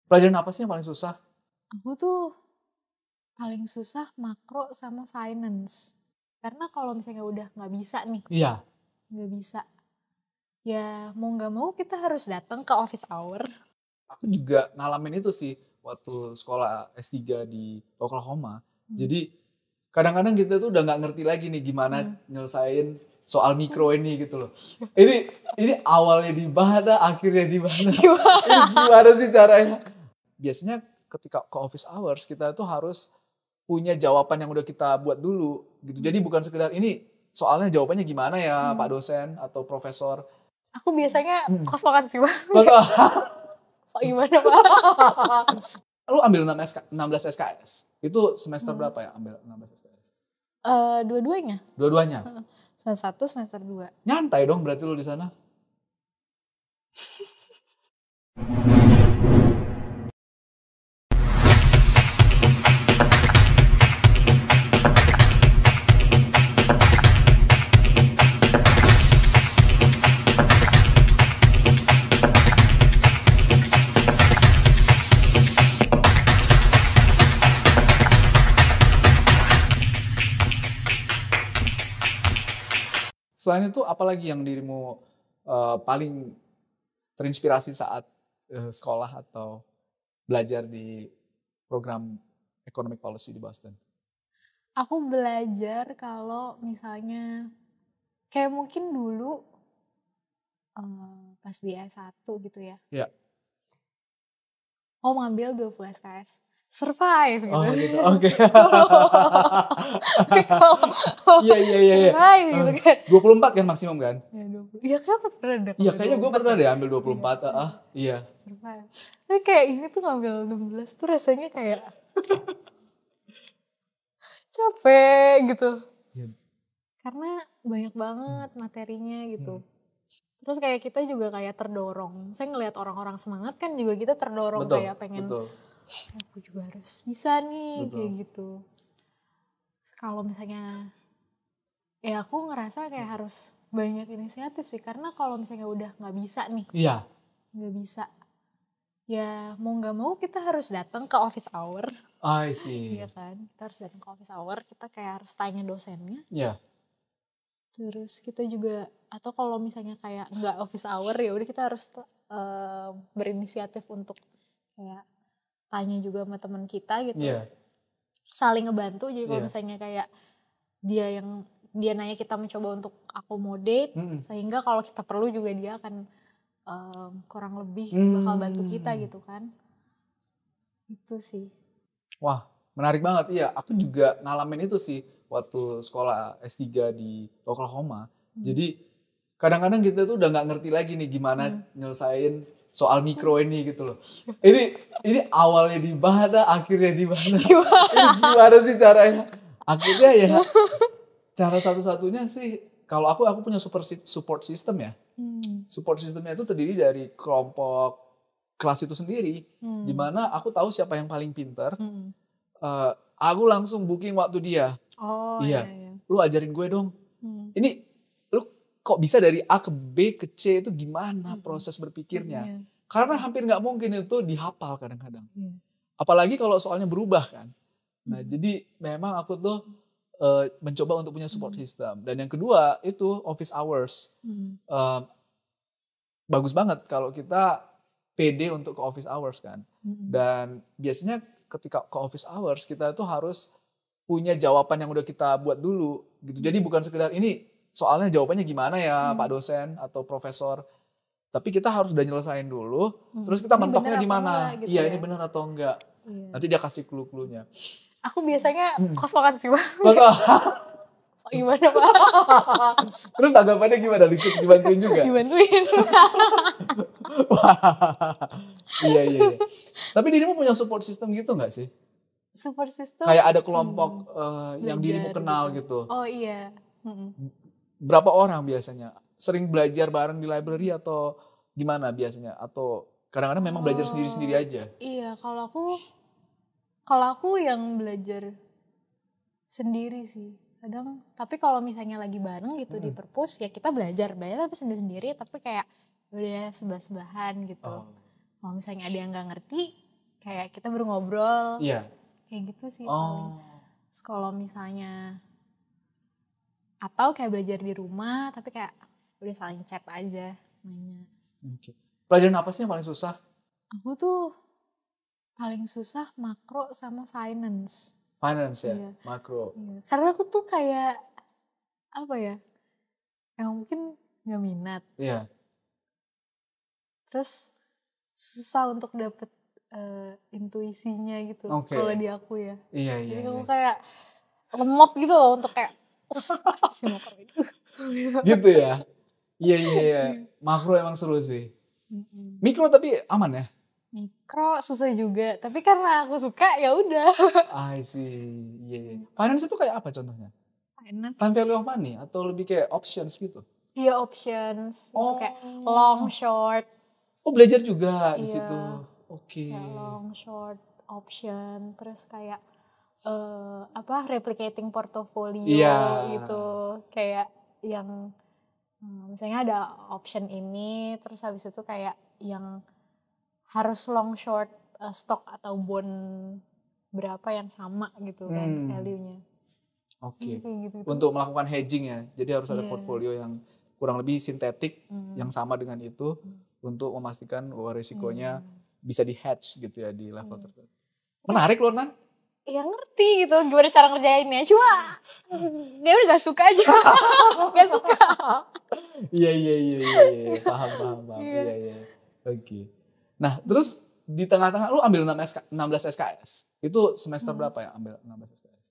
Pelajaran apa sih yang paling susah? Aku tuh paling susah makro sama finance. Karena kalau misalnya udah nggak bisa nih, Iya, nggak bisa. Ya mau nggak mau kita harus datang ke office hour. aku juga ngalamin itu sih waktu sekolah S3 di Oklahoma. Hmm. Jadi kadang-kadang kita tuh udah nggak ngerti lagi nih gimana nyelesain soal mikro ini gitu loh. Ini awalnya di mana, akhirnya di mana? Ini gimana sih caranya? Biasanya ketika ke office hours kita tuh harus punya jawaban yang udah kita buat dulu gitu. Jadi bukan sekedar ini soalnya jawabannya gimana ya Pak dosen atau profesor. Aku biasanya Hmm. kosongan sih mas. Maka Pak gimana pak? lu ambil 16 SKS. Itu semester berapa ya ambil 16 SKS? Dua-duanya. Dua-duanya. Semester 1, semester 2. Nyantai dong berarti lu di sana. Selain itu apalagi yang dirimu paling terinspirasi saat sekolah atau belajar di program Economic Policy di Boston? Aku belajar kalau misalnya kayak mungkin dulu pas di S1 gitu ya. Ya. Oh ngambil 20 SKS. Survive gitu. Oh gitu, oke. Iya. Survive gitu kan. 24 kan maksimum kan? Ya 20. Iya kayaknya pernah deh. Iya kayaknya gue pernah deh ambil 24. Iya. Survive. Tapi kayak ini tuh ngambil 16 tuh rasanya kayak capek gitu. Iya. Karena banyak banget materinya gitu. Terus kayak kita juga kayak terdorong. Saya ngelihat orang-orang semangat kan juga kita terdorong Betul, kayak pengen betul. aku juga harus bisa nih Betul. kayak gitu. Kalau misalnya ya aku ngerasa kayak harus banyak inisiatif sih karena kalau misalnya udah nggak bisa nih, Iya. nggak bisa. Ya mau nggak mau kita harus datang ke office hour. I see. Iya kan, kita harus datang ke office hour. Kita kayak harus tanya dosennya. Iya. Terus kita juga atau kalau misalnya kayak nggak office hour ya udah kita harus berinisiatif untuk kayak tanya juga sama teman kita gitu. Iya. Saling ngebantu. Jadi kalau Iya. misalnya kayak dia nanya kita mencoba untuk accommodate sehingga kalau kita perlu juga dia akan kurang lebih bakal bantu kita gitu kan. Itu sih. Wah, menarik banget. Iya, aku juga ngalamin itu sih waktu sekolah S3 di Oklahoma. Jadi kadang-kadang kita tuh udah nggak ngerti lagi nih gimana nyelesain soal mikro ini gitu loh. Ini awalnya di mana, akhirnya di mana? Ini gimana sih caranya? Akhirnya ya cara satu-satunya sih kalau aku punya support system ya. Support systemnya itu terdiri dari kelompok kelas itu sendiri, di mana aku tahu siapa yang paling pintar. Aku langsung booking waktu dia. Oh iya. iya. Lu ajarin gue dong. Ini lu kok bisa dari A ke B ke C itu gimana proses berpikirnya? Karena hampir nggak mungkin itu dihafal kadang-kadang. Apalagi kalau soalnya berubah kan. Nah jadi memang aku tuh mencoba untuk punya support system. Dan yang kedua itu office hours. Bagus banget kalau kita pede untuk ke office hours kan. Dan biasanya ketika ke office hours kita tuh harus punya jawaban yang udah kita buat dulu gitu. Jadi bukan sekedar ini soalnya jawabannya gimana ya Pak dosen atau profesor. Tapi kita harus udah nyelesain dulu, terus kita mentoknya di mana? Gitu iya, ya? ini benar atau enggak. Iya. Nanti dia kasih clue-cluenya. Aku biasanya kosongan sih mas. Pak Gimana pak? Terus tanggapannya gimana? Dibantuin juga? Dibantuin. Wah, iya. Tapi dirimu punya support system gitu nggak sih? Support system? Kayak ada kelompok yang dirimu kenal gitu. Oh iya. Berapa orang biasanya? Sering belajar bareng di library atau gimana biasanya? Atau kadang-kadang memang belajar sendiri-sendiri aja? Iya, kalau aku yang belajar sendiri sih. Kadang, tapi kalau misalnya lagi bareng gitu di perpus ya kita belajar tapi sendiri-sendiri tapi kayak udah sebah-sebahan gitu. Kalau misalnya ada yang nggak ngerti kayak kita baru ngobrol. Iya. Kayak gitu sih paling. Terus kalau misalnya atau kayak belajar di rumah tapi kayak udah saling chat aja mainnya. Oke. Pelajaran apa sih yang paling susah? Aku tuh paling susah makro sama finance. Finance ya, Iya. makro. Iya. Karena aku tuh kayak apa ya? Yang mungkin nggak minat. Iya. Terus susah untuk dapet intuisinya gitu. Kalau di aku ya. Iya. Jadi aku kayak lemot gitu loh untuk kayak si motor ini. Gitu ya. Iya. Makro emang seru sih. Mikro tapi aman ya? Mikro susah juga, tapi karena aku suka ya udah. I see. Iya. Finance itu kayak apa contohnya? Finance. Time value of money atau lebih kayak options gitu? Iya, options. Itu kayak long, short. Oh, belajar juga di situ. Oke. Kayak long, short, option, terus kayak replicating portfolio gitu. Kayak yang misalnya ada option ini, terus habis itu kayak yang harus long, short, stock atau bond berapa yang sama gitu kan value-nya. Oke. Gitu. Untuk melakukan hedging ya. Jadi harus ada portfolio yang kurang lebih sintetik yang sama dengan itu untuk memastikan bahwa risikonya bisa di hedge gitu ya di level tertentu. Menarik loh Nan. Ya ngerti gitu gimana cara ngerjainnya, cuma dia udah gak suka aja. Gak suka. Iya. Paham. Iya. Oke. Nah, terus di tengah-tengah lu ambil 16 SKS. Itu semester berapa ya ambil 16 SKS?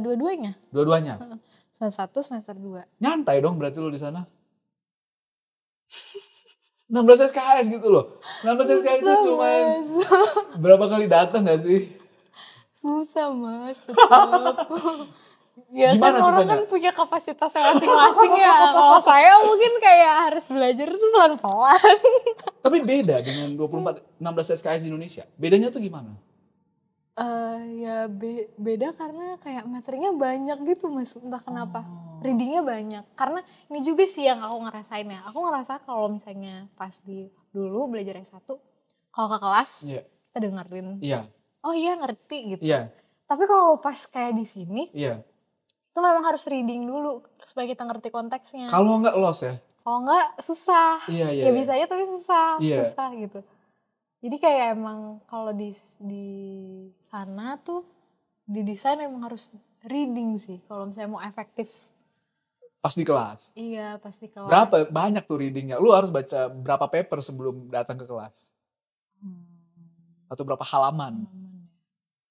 Dua-duanya. Dua-duanya? Semester 1, semester 2. Nyantai dong berarti lu di sana. 16 SKS gitu loh. 16 SKS itu cuma berapa kali datang gak sih? Susah Mas, tetap. Ya Gimana kan orang susahnya? kan punya kapasitasnya masing-masing ya. Kalau saya mungkin kayak harus belajar tuh pelan-pelan. Tapi beda dengan 16 SKS di Indonesia. Bedanya tuh gimana? Beda karena kayak materinya banyak gitu Mas, entah kenapa. Readingnya banyak. Karena ini juga sih yang aku ngerasain ya. Aku ngerasa kalau misalnya pas dulu belajar S1, kalau ke kelas kita dengerin. Iya. Oh iya ngerti gitu. Iya. Tapi kalau pas kayak di sini, itu memang harus reading dulu supaya kita ngerti konteksnya. Kalau enggak lost ya? Kalau enggak susah. Iya. Ya bisa aja tapi susah gitu. Jadi kayak emang kalau di sana tuh didesain emang harus reading sih kalau misalnya mau efektif. Pas di kelas? Iya, pas di kelas. Berapa banyak tuh readingnya? Lu harus baca berapa paper sebelum datang ke kelas? Atau berapa halaman?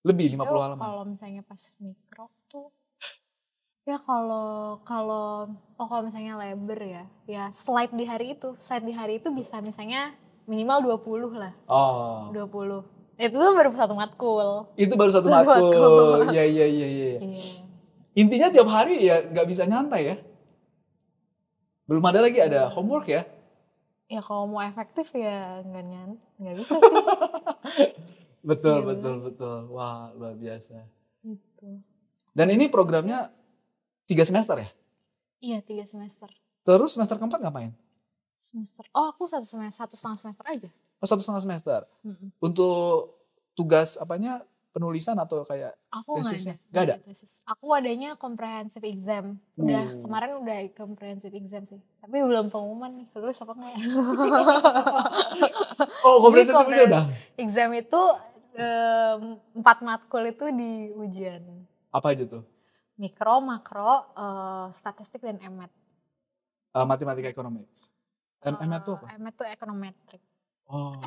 Lebih 50 halaman? Kalau misalnya pas mikro tuh ya kalau misalnya lebar ya slide di hari itu bisa misalnya minimal 20 lah. 20. Itu tuh baru satu matkul. Itu baru satu matkul. Iya. Intinya tiap hari ya nggak bisa nyantai ya. Belum ada lagi ada homework ya. Ya kalau mau efektif ya nggak bisa sih. Betul. Wah, luar biasa. Gitu. Dan ini programnya 3 semester ya? Iya, 3 semester. Terus semester keempat ngapain? Aku 1 setengah semester aja. Oh, 1,5 semester. Untuk tugas apanya? Penulisan atau kayak aku tesisnya? Nggak ada tesis. Aku adanya comprehensive exam. Kemarin udah comprehensive exam sih. Tapi belum pengumuman nih, lulus apa enggak. Comprehensive udah? Exam itu 4 matkul itu di ujian. Apa aja tuh? Mikro, makro, statistik dan emet. Matematika economics. Emet tuh apa? Emet tuh econometric.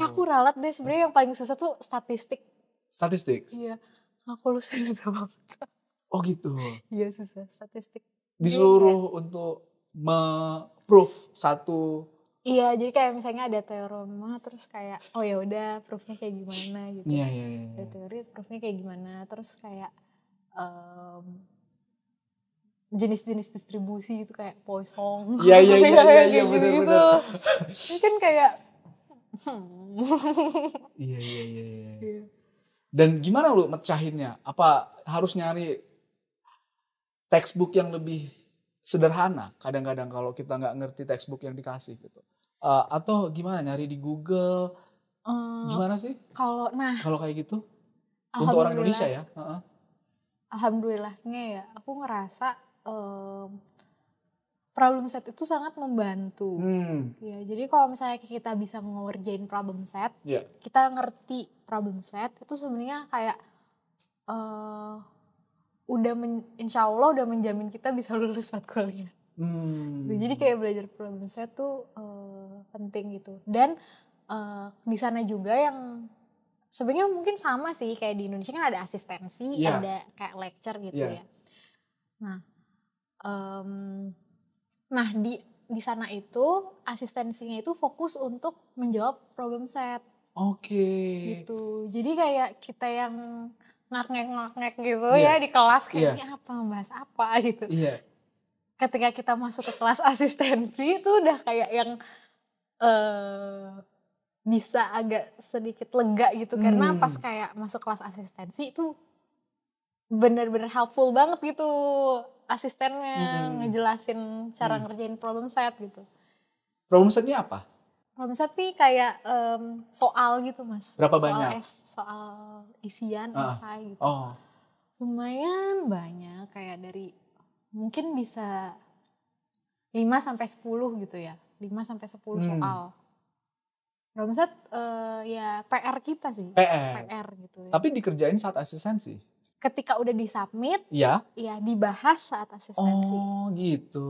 Aku ralat deh sebenarnya yang paling susah tuh statistik. Statistik? Iya. Aku lulusnya susah banget. Oh gitu? Iya susah, statistik. Disuruh untuk proof satu. Iya, jadi kayak misalnya ada teorema terus kayak oh ya udah proofnya kayak gimana gitu. Iya. Ada teori proofnya kayak gimana, terus kayak jenis-jenis distribusi gitu kayak Poisson. Iya benar. Ini kan kayak Iya. Dan gimana lu mecahinnya? Apa harus nyari textbook yang lebih sederhana? Kadang-kadang kalau kita nggak ngerti textbook yang dikasih gitu. Atau gimana nyari di Google? Gimana sih Kalau kalau kayak gitu? Untuk orang Indonesia ya? Alhamdulillahnya ya, aku ngerasa problem set itu sangat membantu. Ya, jadi kalau misalnya kita bisa ngerjain problem set, kita ngerti problem set, itu sebenarnya kayak insya Allah udah menjamin kita bisa lulus matkulnya. Jadi kayak belajar problem set tuh penting gitu. Dan di sana juga yang sebenarnya mungkin sama sih kayak di Indonesia kan ada asistensi, ada kayak lecture gitu ya. Nah di sana itu asistensinya itu fokus untuk menjawab problem set. Gitu. Jadi kayak kita yang ngak-ngek gitu ya di kelas kayaknya apa, membahas apa gitu. Ketika kita masuk ke kelas asistensi itu udah kayak yang bisa agak sedikit lega gitu. Karena pas kayak masuk kelas asistensi itu bener-bener helpful banget gitu asistennya ngejelasin cara ngerjain problem set gitu. Problem setnya apa? Problem set nih kayak soal gitu Mas. Berapa banyak? Soal isian, esai gitu. Lumayan banyak, kayak dari mungkin bisa 5-10 gitu ya. 5-10 soal. Problem set ya PR kita sih. PR gitu ya. Tapi dikerjain saat asistensi? Ketika udah disubmit, ya dibahas saat asistensi. Oh gitu.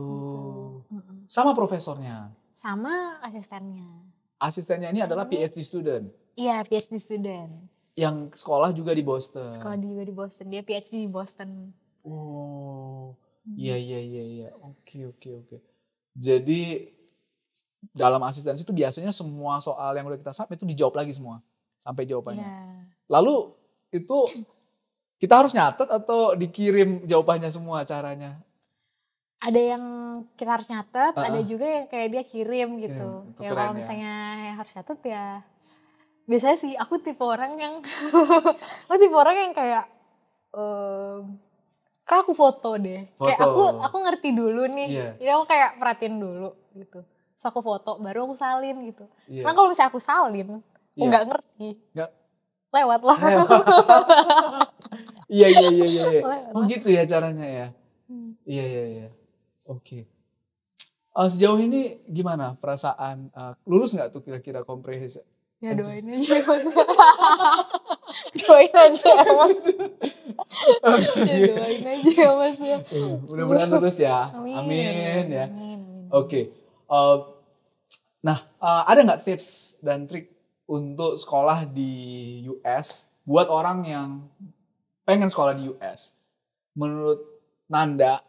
Sama profesornya? Sama asistennya. Asistennya ini adalah PhD student? Iya, PhD student. Yang sekolah juga di Boston? Sekolah juga di Boston, dia PhD di Boston. Oh, iya. Oke. Jadi dalam asistensi itu biasanya semua soal yang udah kita submit itu dijawab lagi semua? Sampai jawabannya? Lalu itu kita harus nyatet atau dikirim jawabannya semua caranya? Ada yang kita harus nyatet, ada juga yang kayak dia kirim gitu. Ya kalau misalnya yang harus nyatet ya, biasanya sih aku tipe orang yang kayak Kak aku foto deh. Kayak aku ngerti dulu nih. Jadi aku kayak perhatiin dulu gitu. Terus aku foto, baru aku salin gitu. Karena kalau misalnya aku salin, aku nggak ngerti. Lewat lah. Iya. Oh gitu ya caranya ya. Iya. Oke. Sejauh ini gimana perasaan lulus nggak tuh kira-kira komprehensif? Ya doain aja Mas. Doain aja ya Mas. Doain aja ya Mas. Mudah-mudahan lulus ya. Amin ya. Oke. Nah ada nggak tips dan trik untuk sekolah di US buat orang yang pengen sekolah di US? Menurut Nanda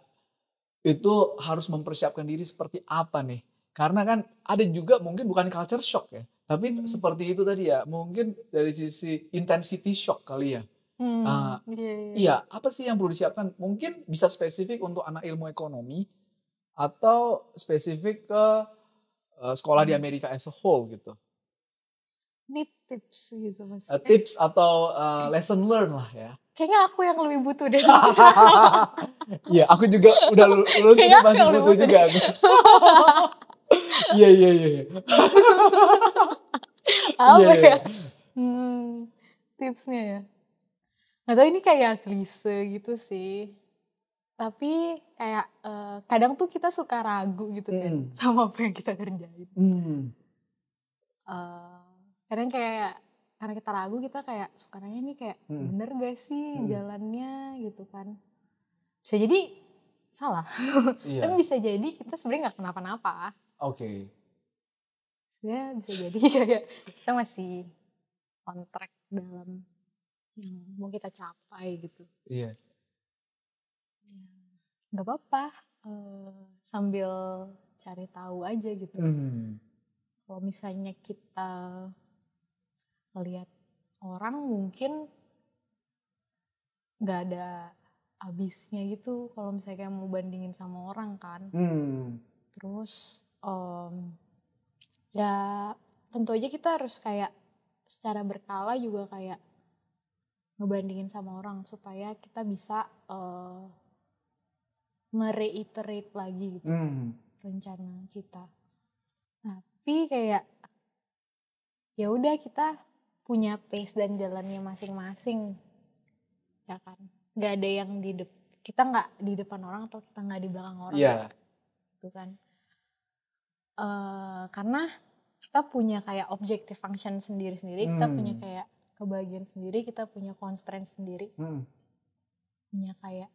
itu harus mempersiapkan diri seperti apa nih? Karena kan ada juga mungkin bukan culture shock ya, tapi seperti itu tadi ya, mungkin dari sisi intensity shock kali ya. Iya, apa sih yang perlu disiapkan? Mungkin bisa spesifik untuk anak ilmu ekonomi atau spesifik ke sekolah di Amerika as a whole gitu. Ini tips gitu Mas. Tips atau lesson learn lah ya. Kayaknya aku yang lebih butuh deh. Iya, aku juga udah lulus ini masih butuh juga. Iya. Apa ya? Tipsnya ya. Nggak tahu ini kayak klise gitu sih. Tapi kayak kadang tuh kita suka ragu gitu kan sama apa yang kita kerjain. Kadang kayak karena kita ragu kita kayak suka nanya nih kayak bener gak sih jalannya gitu kan. Bisa jadi salah. Tapi bisa jadi kita sebenarnya gak kenapa-napa. Oke. Sebenarnya bisa jadi kayak kita masih on track dalam yang mau kita capai gitu. Iya. Gak apa-apa sambil cari tahu aja gitu. Kalau misalnya kita lihat orang mungkin gak ada habisnya gitu kalau misalnya kayak mau bandingin sama orang kan. Terus ya tentu aja kita harus kayak secara berkala juga kayak ngebandingin sama orang supaya kita bisa nge-reiterate lagi gitu rencana kita. Tapi kayak ya udah kita punya pace dan jalannya masing-masing, ya kan. Gak ada yang kita nggak di depan orang atau kita nggak di belakang orang, gitu kan. Karena kita punya kayak objective function sendiri-sendiri, kita punya kayak kebahagiaan sendiri, kita punya constraint sendiri, punya kayak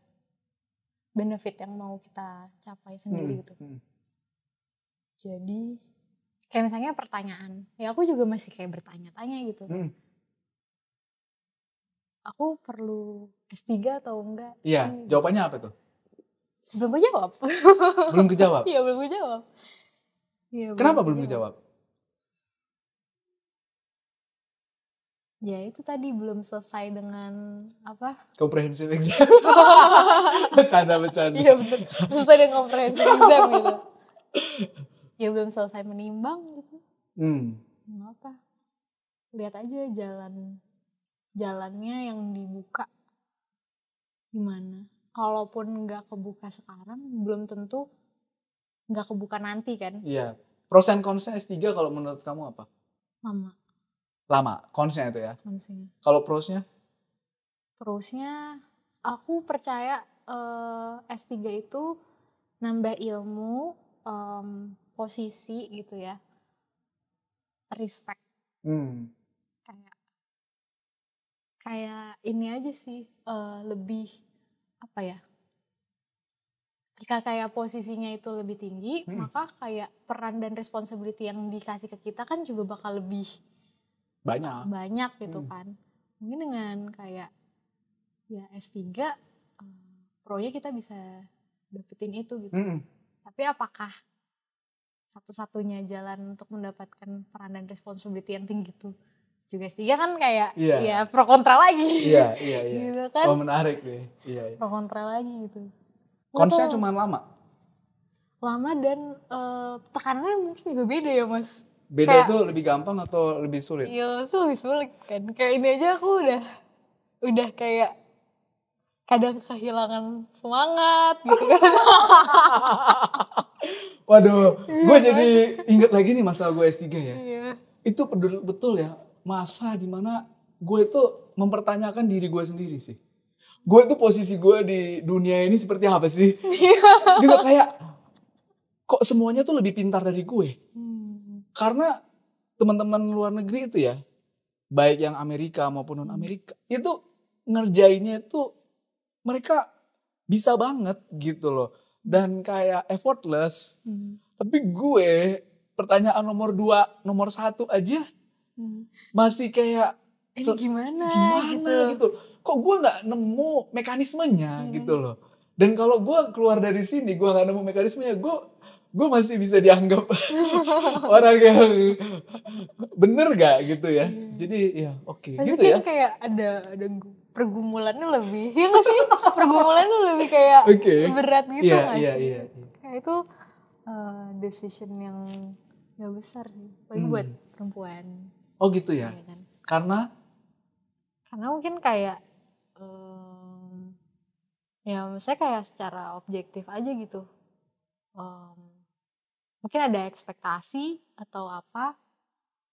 benefit yang mau kita capai sendiri gitu. Jadi kayak misalnya pertanyaan, ya aku juga masih kayak bertanya-tanya gitu. Aku perlu S3 atau enggak? Iya, jawabannya apa tuh? Belum kejawab. Belum kejawab? Iya, belum kejawab. Ya, kenapa belum kejawab? Ya itu tadi belum selesai dengan apa? Comprehensive exam. Bercanda. Iya betul, selesai dengan comprehensive exam gitu. Ya belum selesai menimbang gitu. Apa? Lihat aja jalannya yang dibuka gimana. Kalaupun nggak kebuka sekarang, belum tentu nggak kebuka nanti kan. Iya. Pros and cons-nya S3 kalau menurut kamu apa? Lama, cons-nya itu ya? Cons-nya. Kalau pros-nya? Pros-nya, aku percaya S3 itu nambah ilmu, posisi gitu ya. Respect. Kayak ini aja sih, lebih apa ya, ketika kayak posisinya itu lebih tinggi, maka kayak peran dan responsibility yang dikasih ke kita kan juga bakal lebih banyak gitu kan. Mungkin dengan kayak ya S3, pronya kita bisa dapetin itu gitu. Tapi apakah satu-satunya jalan untuk mendapatkan peran dan responsibility yang tinggi itu juga S3 kan kayak ya pro kontra lagi. Iya. Gitu kan. Oh menarik nih. Iya. Pro kontra lagi gitu. Konsnya cuma lama? Lama dan tekanannya mungkin juga beda ya mas. Beda itu lebih gampang atau lebih sulit? Iya itu lebih sulit kan. Kayak ini aja aku udah kayak kadang kehilangan semangat gitu kan. Waduh, gue jadi inget lagi nih masalah gue S3 ya. Iya. Itu betul ya masa dimana gue itu mempertanyakan diri gue sendiri sih. Gue tuh posisi gue di dunia ini seperti apa sih? Gitu kayak kok semuanya tuh lebih pintar dari gue. Karena teman-teman luar negeri itu ya, baik yang Amerika maupun non Amerika, itu ngerjainnya itu mereka bisa banget gitu loh. Dan kayak effortless. Tapi gue pertanyaan nomor 2, nomor 1 aja masih kayak ini gimana gitu. Kok gue gak nemu mekanismenya gitu loh. Dan kalau gue keluar dari sini gue gak nemu mekanismenya, gue masih bisa dianggap orang yang bener gak gitu ya. Jadi ya oke. Pasti gitu kan ya. kayak ada pergumulannya lebih, ya gak sih? Pergumulannya lebih kayak berat gitu gak sih? Iya. Kayak itu decision yang gak besar sih, bagi buat perempuan. Oh gitu ya? Kan? Karena mungkin kayak ya maksudnya kayak secara objektif aja gitu. Mungkin ada ekspektasi atau apa.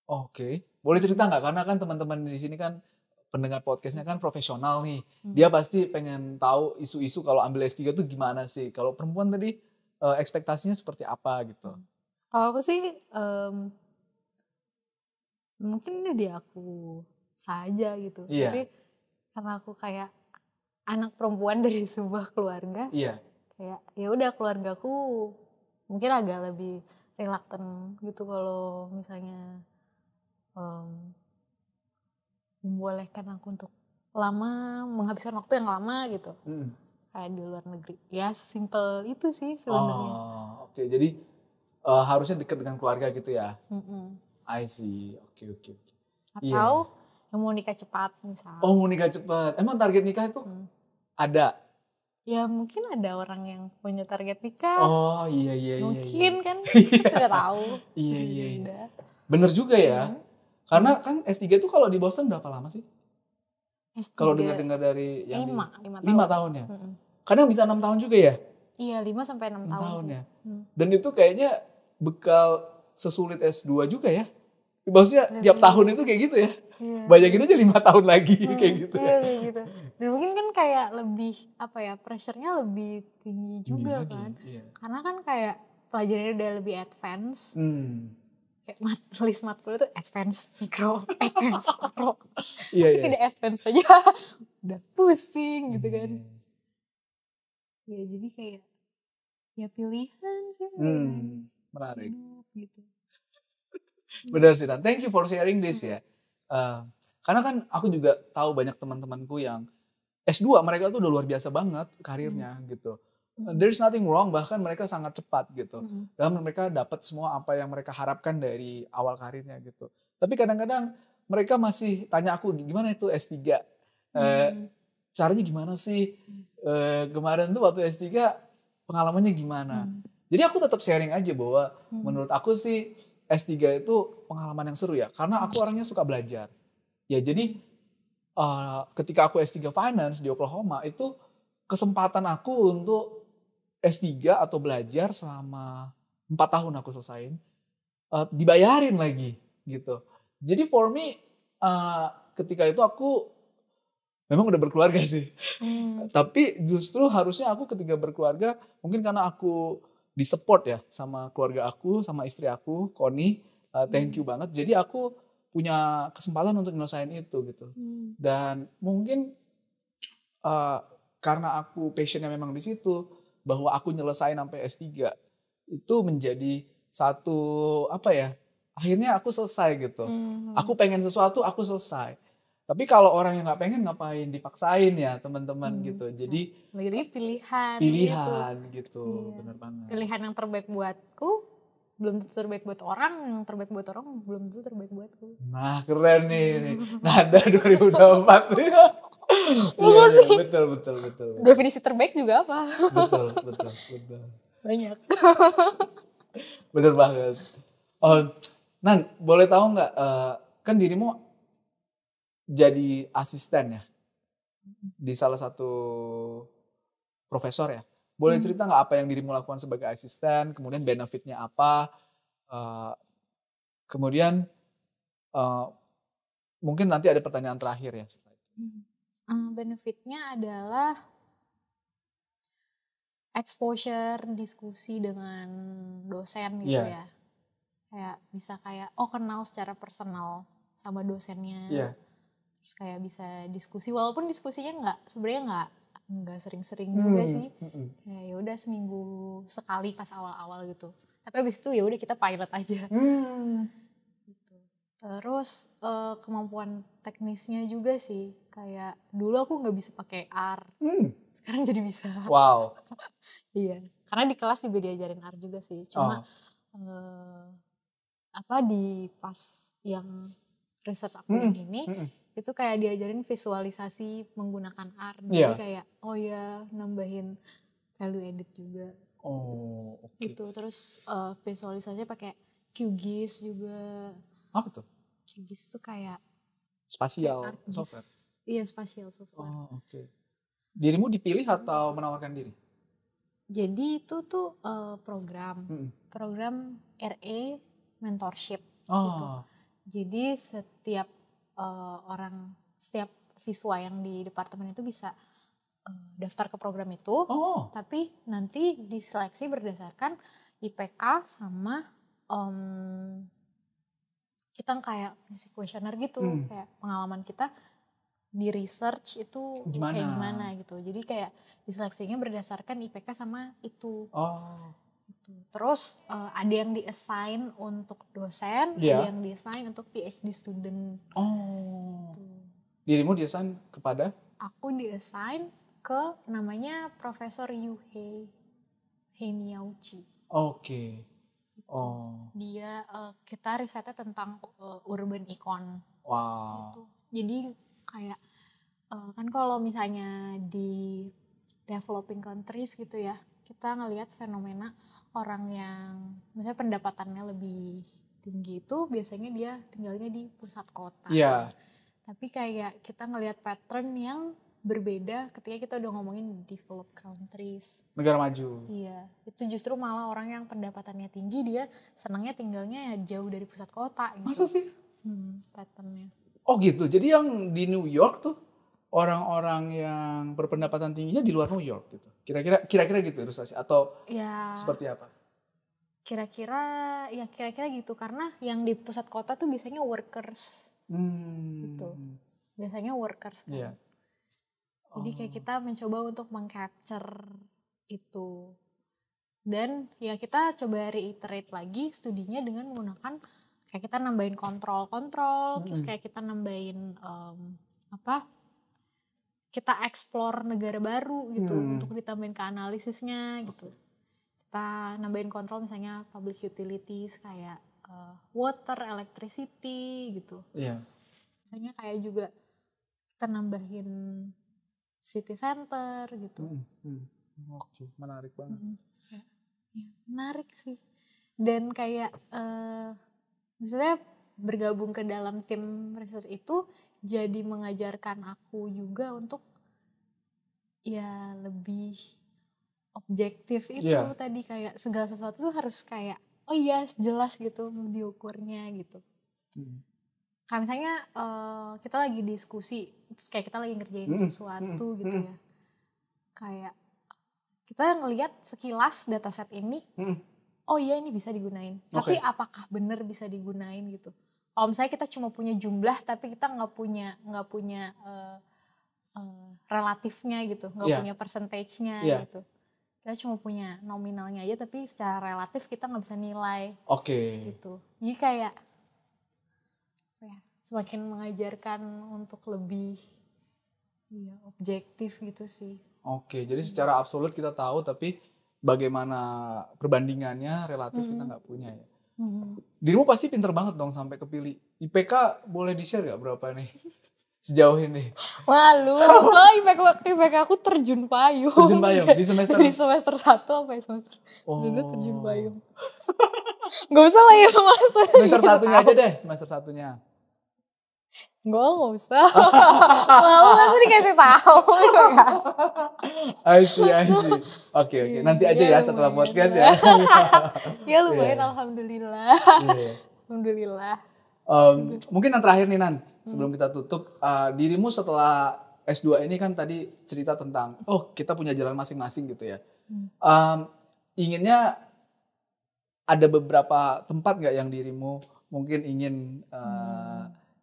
Oke. Boleh cerita nggak? Karena kan teman-teman di sini kan pendengar podcastnya kan profesional nih. Dia pasti pengen tahu isu-isu kalau ambil S3 tuh gimana sih. Kalau perempuan tadi ekspektasinya seperti apa gitu. Kalau aku sih mungkin ini di aku saja gitu. Iya. Tapi karena aku kayak anak perempuan dari sebuah keluarga. Iya. Kayak ya udah keluargaku mungkin agak lebih reluctant gitu kalau misalnya membolehkan aku untuk menghabiskan waktu yang lama gitu. Kayak di luar negeri. Ya simple itu sih sebenarnya. Oke. Jadi harusnya dekat dengan keluarga gitu ya. I see. Oke. Atau yang mau nikah cepat misalnya. Oh mau nikah cepat. Emang target nikah itu ada? Ya mungkin ada orang yang punya target nikah. Oh iya. Mungkin kan kita tidak tahu. Iya. Bener juga ya. Karena kan S3 itu kalau di Boston berapa lama sih? Kalau dengar dari yang 5 tahun ya. Kadang bisa 6 tahun juga ya? Iya 5 sampai 6 tahun sih. Ya. Dan itu kayaknya bekal sesulit S2 juga ya. Maksudnya tiap tahun itu kayak gitu ya. Iya. Bayangin aja 5 tahun lagi kayak gitu. Iya kayak gitu. Dan mungkin kan kayak lebih pressure-nya lebih tinggi juga lagi, kan. iya. Karena kan kayak pelajarannya udah lebih advance. Kayak list matkul itu advance, mikro, advance, pro. Iya, Tapi tidak advance saja udah pusing gitu kan. Ya jadi kayak ya pilihan sih. Menarik. Hidup gitu. Benar sih, Dan. Thank you for sharing this ya. Karena kan aku juga tahu banyak teman-temanku yang S2 mereka tuh udah luar biasa banget karirnya gitu. There's nothing wrong, bahkan mereka sangat cepat gitu. Dan mereka dapat semua apa yang mereka harapkan dari awal karirnya gitu. Tapi kadang-kadang mereka masih tanya aku, gimana itu S3? Caranya gimana sih? Kemarin tuh waktu S3 pengalamannya gimana? Jadi aku tetap sharing aja bahwa menurut aku sih S3 itu pengalaman yang seru ya. Karena aku orangnya suka belajar. Ya jadi ketika aku S3 Finance di Oklahoma itu kesempatan aku untuk S3 atau belajar selama 4 tahun aku selesain, dibayarin lagi gitu. Jadi for me ketika itu aku memang udah berkeluarga sih. Tapi justru harusnya aku ketika berkeluarga, mungkin karena aku disupport ya sama keluarga aku, sama istri aku, Connie, thank you banget. Jadi aku punya kesempatan untuk nyelesain itu gitu. Dan mungkin karena aku passionnya memang di situ, bahwa aku nyelesain sampai S3 itu menjadi satu akhirnya aku selesai gitu. Aku pengen sesuatu, aku selesai. Tapi kalau orang yang nggak pengen, ngapain dipaksain ya teman-teman gitu. Jadi pilihan gitu, bener banget. Pilihan yang terbaik buatku belum tentu terbaik buat orang, yang terbaik buat orang belum tentu terbaik buatku. Nah keren nih, nada 2024 nih. Iya, betul. Definisi terbaik juga apa? Betul. Banyak. Bener banget. Nan, boleh tahu nggak, kan dirimu jadi asisten ya di salah satu profesor ya. Boleh cerita nggak apa yang dirimu lakukan sebagai asisten, kemudian benefitnya apa, kemudian mungkin nanti ada pertanyaan terakhir ya. Benefitnya adalah exposure diskusi dengan dosen gitu ya. Kayak bisa kenal secara personal sama dosennya. Terus kayak bisa diskusi, walaupun diskusinya sebenarnya nggak sering-sering juga sih. Kayak ya udah seminggu sekali pas awal-awal gitu. Tapi abis itu ya udah kita pilot aja. Gitu. Terus kemampuan teknisnya juga sih. Kayak dulu aku nggak bisa pakai R. Sekarang jadi bisa. Wow. Iya. Karena di kelas juga diajarin R juga sih. Cuma di pas yang research aku yang ini itu kayak diajarin visualisasi menggunakan R. Jadi kayak nambahin value added juga. Gitu. Terus visualisasinya pakai QGIS juga. Apa tuh? QGIS tuh kayak spatial software. Iya, spatial software. Dirimu dipilih atau menawarkan diri? Jadi itu tuh program RE mentorship gitu. Jadi setiap setiap siswa yang di departemen itu bisa daftar ke program itu, tapi nanti diseleksi berdasarkan IPK sama kita kayak ngisi kuesioner gitu, kayak pengalaman kita di research itu kayak gimana gitu. Jadi kayak diseleksinya berdasarkan IPK sama itu. Gitu. Terus ada yang di-assign untuk dosen, ada yang di-assign untuk PhD student. Gitu. Dirimu di-assign kepada? Aku di-assign ke namanya Profesor Yuhei Miauchi. Dia kita risetnya tentang urban econ. Gitu. Jadi kayak kan kalau misalnya di developing countries gitu ya, kita ngelihat fenomena orang yang misalnya pendapatannya lebih tinggi itu biasanya dia tinggalnya di pusat kota. Tapi kayak kita ngelihat pattern yang berbeda ketika kita udah ngomongin developed countries. Negara maju. Iya, itu justru malah orang yang pendapatannya tinggi dia senangnya tinggalnya ya jauh dari pusat kota. Gitu. Masa sih? patternnya. Oh gitu. Jadi yang di New York tuh orang-orang yang berpendapatan tingginya di luar New York gitu. Kira-kira gitu ilustrasi atau Ya seperti apa? kira-kira gitu, karena yang di pusat kota tuh biasanya workers gitu. Biasanya workers kan. Iya. Jadi kayak kita mencoba untuk meng-capture itu. Dan ya kita coba reiterate lagi studinya dengan menggunakan kayak kita nambahin kontrol, terus kayak kita nambahin kita explore negara baru gitu untuk ditambahin ke analisisnya gitu. Kita nambahin kontrol misalnya public utilities kayak water, electricity gitu. Iya. Misalnya kayak juga kita nambahin city center gitu. Oke, menarik banget. Ya, menarik sih. Dan kayak maksudnya bergabung ke dalam tim research itu jadi mengajarkan aku juga untuk ya lebih objektif itu tadi, kayak segala sesuatu tuh harus kayak oh iya jelas gitu diukurnya gitu. Kayak misalnya kita lagi diskusi terus kayak kita lagi ngerjain sesuatu gitu ya, kayak kita ngelihat sekilas dataset ini oh iya ini bisa digunain, tapi apakah benar bisa digunain gitu. Kalau misalnya kita cuma punya jumlah tapi kita nggak punya relatifnya gitu, nggak punya percentage-nya gitu. Kita cuma punya nominalnya aja tapi secara relatif kita nggak bisa nilai. Gitu. Jadi kayak semakin mengajarkan untuk lebih objektif gitu sih. Jadi secara absolut kita tahu tapi bagaimana perbandingannya relatif kita nggak punya ya. Dirimu pasti pinter banget dong sampai kepilih. IPK boleh di-share gak berapa nih sejauh ini? Malu, soalnya IPK aku terjun payung. Terjun payung di semester? Di semester 1 apa ya semester? Dulu terjun payung. Gak usah lah ya mas. Semester satunya aja deh, semester satunya. Gak usah. Malu gak sih dikasih tahu. I see. Oke. Nanti aja ya setelah podcast ya. Ya lumayan alhamdulillah. Alhamdulillah. Mungkin yang terakhir nih Nan, sebelum kita tutup, dirimu setelah S2 ini kan tadi cerita tentang kita punya jalan masing-masing gitu ya. Inginnya ada beberapa tempat nggak yang dirimu mungkin ingin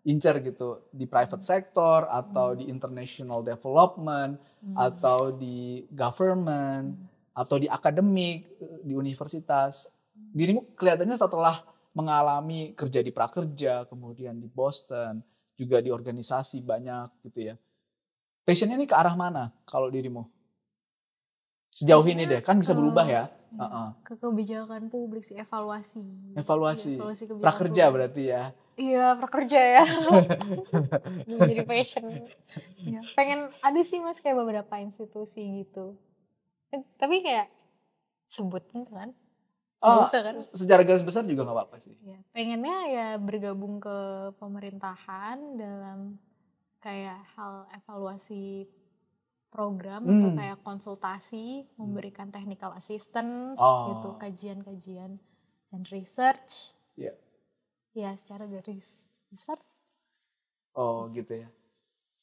incer gitu, di private sector atau di international development atau di government atau di akademik, di universitas. Dirimu kelihatannya setelah mengalami kerja di prakerja, kemudian di Boston, juga di organisasi banyak gitu ya. Passionnya ini ke arah mana kalau dirimu? Sejauh ini deh, kan bisa berubah ya. Ke kebijakan publik sih, evaluasi prakerja berarti ya. Iya, prakerja ya. Jadi passion. Ya, pengen ada sih mas kayak beberapa institusi gitu. Tapi kayak sebutin kan? Bisa kan? Secara garis besar juga gak apa-apa sih. Ya, pengennya ya bergabung ke pemerintahan dalam kayak hal evaluasi program atau kayak konsultasi, memberikan technical assistance gitu, kajian-kajian dan research. Ya secara garis besar. Gitu ya.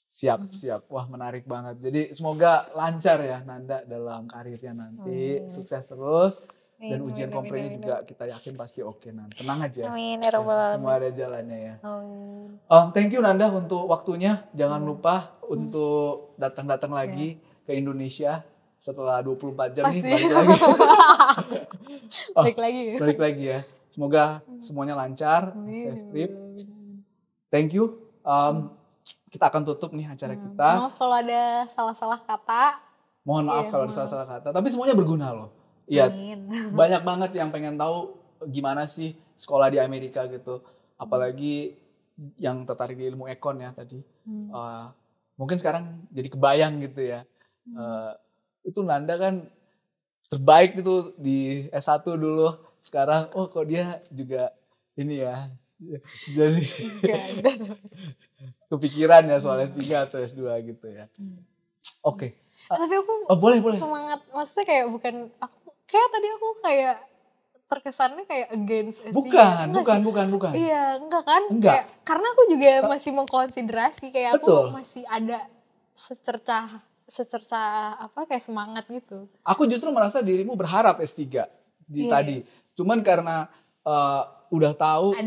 Siap. Wah menarik banget. Jadi semoga lancar ya Nanda dalam karirnya nanti. Sukses terus. Dan ujian komprenya juga kita yakin pasti oke Nan. Tenang aja. Amin ya Rabbal Alamin. Semua ada jalannya ya. Amin. Thank you Nanda untuk waktunya. Jangan lupa untuk datang-datang lagi ke Indonesia setelah 24 jam pasti. Nih balik lagi. Balik lagi ya. Semoga semuanya lancar, safe trip. Thank you. Kita akan tutup nih acara kita. Maaf kalau ada salah-salah kata. Mohon maaf kalau ada salah-salah kata. Tapi semuanya berguna loh. Iya. Banyak banget yang pengen tahu gimana sih sekolah di Amerika gitu. Apalagi yang tertarik di ilmu ekon ya tadi. Mungkin sekarang jadi kebayang gitu ya. Itu Nanda kan terbaik itu di S1 dulu. Sekarang kok dia juga ini ya, jadi kepikiran ya soal S3 atau S2 gitu ya. Oke. Tapi aku boleh. Semangat, maksudnya kayak bukan aku, kayak tadi aku kayak terkesannya kayak against S3. Bukan. Iya, enggak kan? Enggak. Kayak, karena aku juga masih mengkonsiderasi kayak Betul. aku masih ada secercah apa kayak semangat gitu. Aku justru merasa dirimu berharap S3 tadi. Cuman karena udah tahu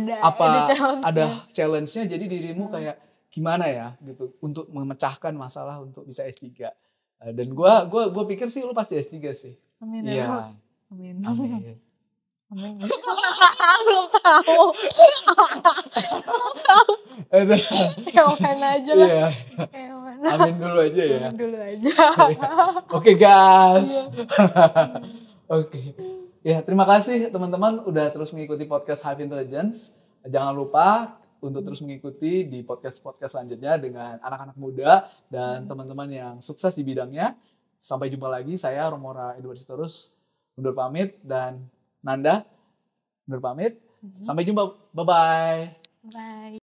ada challenge-nya, jadi dirimu kayak gimana ya gitu untuk memecahkan masalah untuk bisa S3. Dan gua pikir sih lu pasti S3 sih. Amin. Iya. Amin. Belum tahu. Yang mana aja lah. Iya. Yang mana. Amin dulu aja ya. Amin dulu aja. Oke guys. Oke. Ya, terima kasih teman-teman udah terus mengikuti podcast Hive Intelligence. Jangan lupa untuk terus mengikuti di podcast-podcast selanjutnya dengan anak-anak muda dan teman-teman yang sukses di bidangnya. Sampai jumpa lagi. Saya Romora Edward Sitorus undur pamit dan Nanda undur pamit. Sampai jumpa. Bye-bye. Bye.